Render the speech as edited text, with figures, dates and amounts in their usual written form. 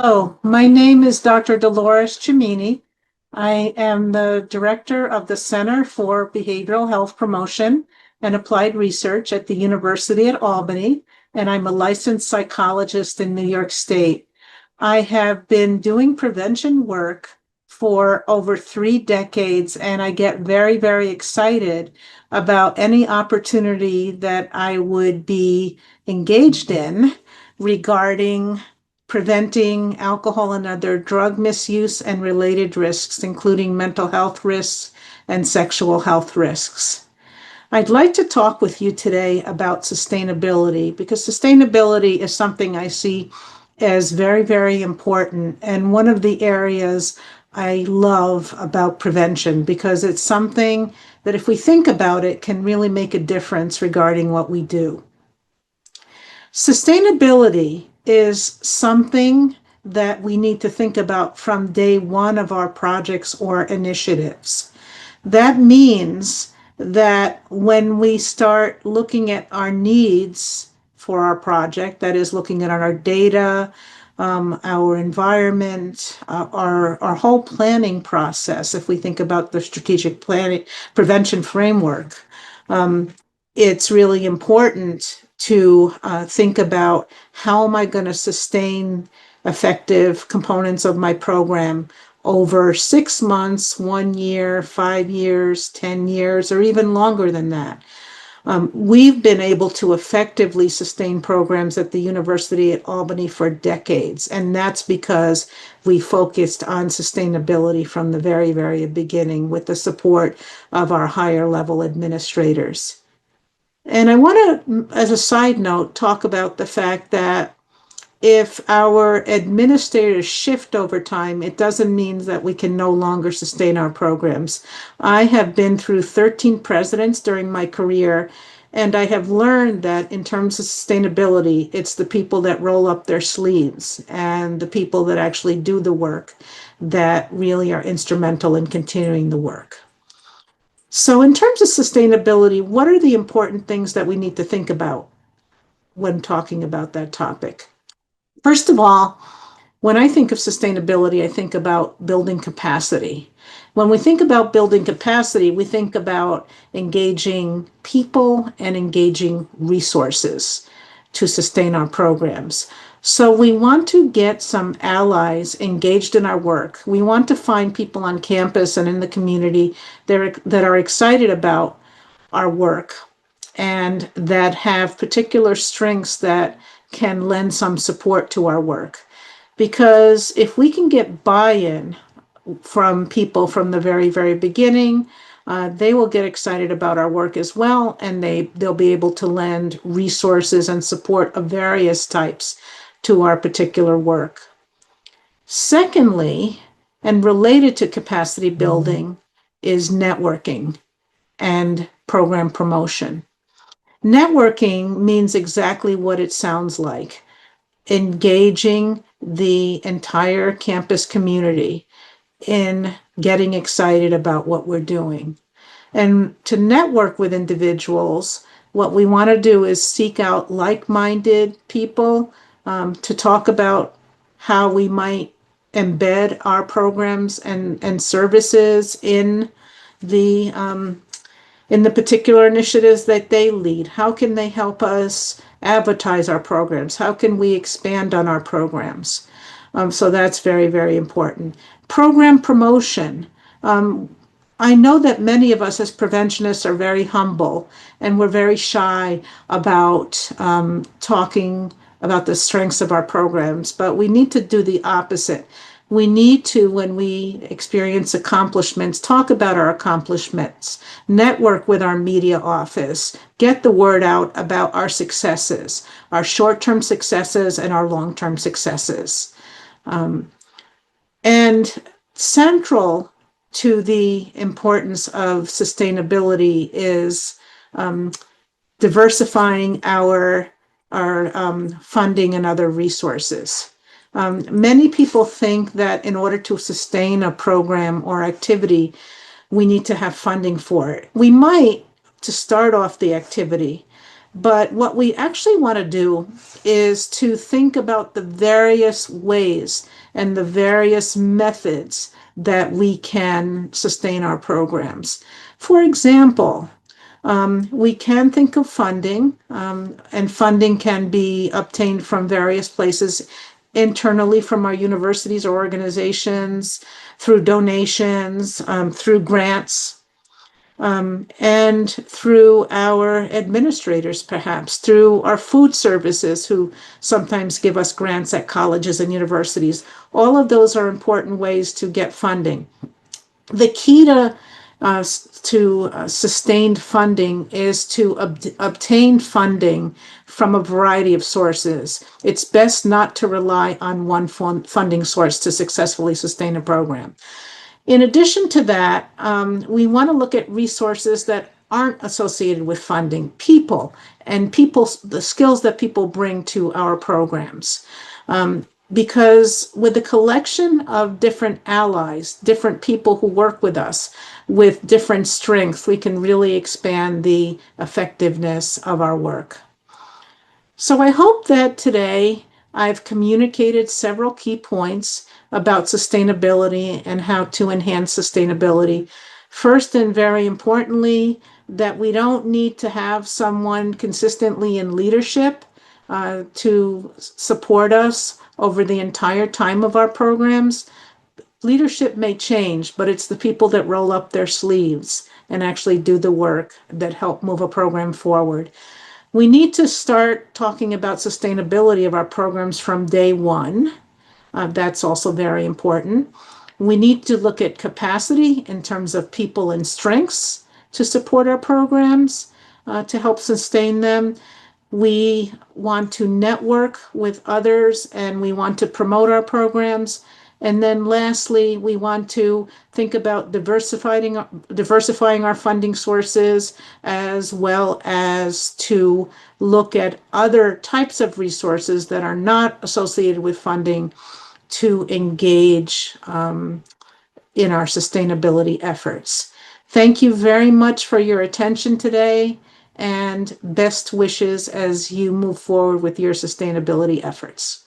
Oh, my name is Dr. Dolores Cimini. I am the director of the Center for Behavioral Health Promotion and Applied Research at the University at Albany, and I'm a licensed psychologist in New York State. I have been doing prevention work for over 3 decades, and I get very, very excited about any opportunity that I would be engaged in regarding preventing alcohol and other drug misuse and related risks, including mental health risks and sexual health risks. I'd like to talk with you today about sustainability because sustainability is something I see as very, very important, and one of the areas I love about prevention because it's something that, if we think about it, can really make a difference regarding what we do. Sustainability is something that we need to think about from day one of our projects or initiatives. That means that when we start looking at our needs for our project, that is, looking at our data, our environment, our whole planning process, if we think about the strategic planning prevention framework, it's really important to think about how am I going to sustain effective components of my program over 6 months, 1 year, 5 years, 10 years, or even longer than that. We've been able to effectively sustain programs at the University at Albany for decades, and that's because we focused on sustainability from the very, very beginning with the support of our higher level administrators. And I want to, as a side note, talk about the fact that if our administrators shift over time, it doesn't mean that we can no longer sustain our programs. I have been through 13 presidents during my career, and I have learned that in terms of sustainability, it's the people that roll up their sleeves and the people that actually do the work that really are instrumental in continuing the work. So, in terms of sustainability, what are the important things that we need to think about when talking about that topic? First of all, when I think of sustainability, I think about building capacity. When we think about building capacity, we think about engaging people and engaging resources to sustain our programs. So we want to get some allies engaged in our work. We want to find people on campus and in the community that are excited about our work and that have particular strengths that can lend some support to our work. Because if we can get buy-in from people from the very, very beginning, they will get excited about our work as well, and they'll be able to lend resources and support of various types to our particular work. Secondly, and related to capacity building, is networking and program promotion. Networking means exactly what it sounds like, engaging the entire campus community in getting excited about what we're doing. And to network with individuals, what we want to do is seek out like-minded people to talk about how we might embed our programs and services the in the particular initiatives that they lead. How can they help us advertise our programs? How can we expand on our programs? So that's very, very important. Program promotion. I know that many of us as preventionists are very humble and we're very shy about talking about the strengths of our programs, but we need to do the opposite. We need to, when we experience accomplishments, talk about our accomplishments, network with our media office, get the word out about our successes, our short-term successes and our long-term successes. And central to the importance of sustainability is diversifying our funding and other resources. Many people think that in order to sustain a program or activity, we need to have funding for it. We might to start off the activity, But what we actually want to do is to think about the various ways and the various methods that we can sustain our programs. For example, we can think of funding, and funding can be obtained from various places internally from our universities or organizations, through donations, through grants, and through our administrators, perhaps, through our food services, who sometimes give us grants at colleges and universities. All of those are important ways to get funding. The key to sustained funding is to obtain funding from a variety of sources. It's best not to rely on one funding source to successfully sustain a program. In addition to that, we want to look at resources that aren't associated with funding, people, and the skills that people bring to our programs. Because with a collection of different allies, different people who work with us with different strengths, we can really expand the effectiveness of our work. So I hope that today I've communicated several key points about sustainability and how to enhance sustainability. First, and very importantly, that we don't need to have someone consistently in leadership to support us over the entire time of our programs. Leadership may change, but it's the people that roll up their sleeves and actually do the work that help move a program forward. We need to start talking about sustainability of our programs from day one. That's also very important. We need to look at capacity in terms of people and strengths to support our programs, to help sustain them. We want to network with others and we want to promote our programs. And then lastly, we want to think about diversifying our funding sources, as well as to look at other types of resources that are not associated with funding to engage in our sustainability efforts. Thank you very much for your attention today, and best wishes as you move forward with your sustainability efforts.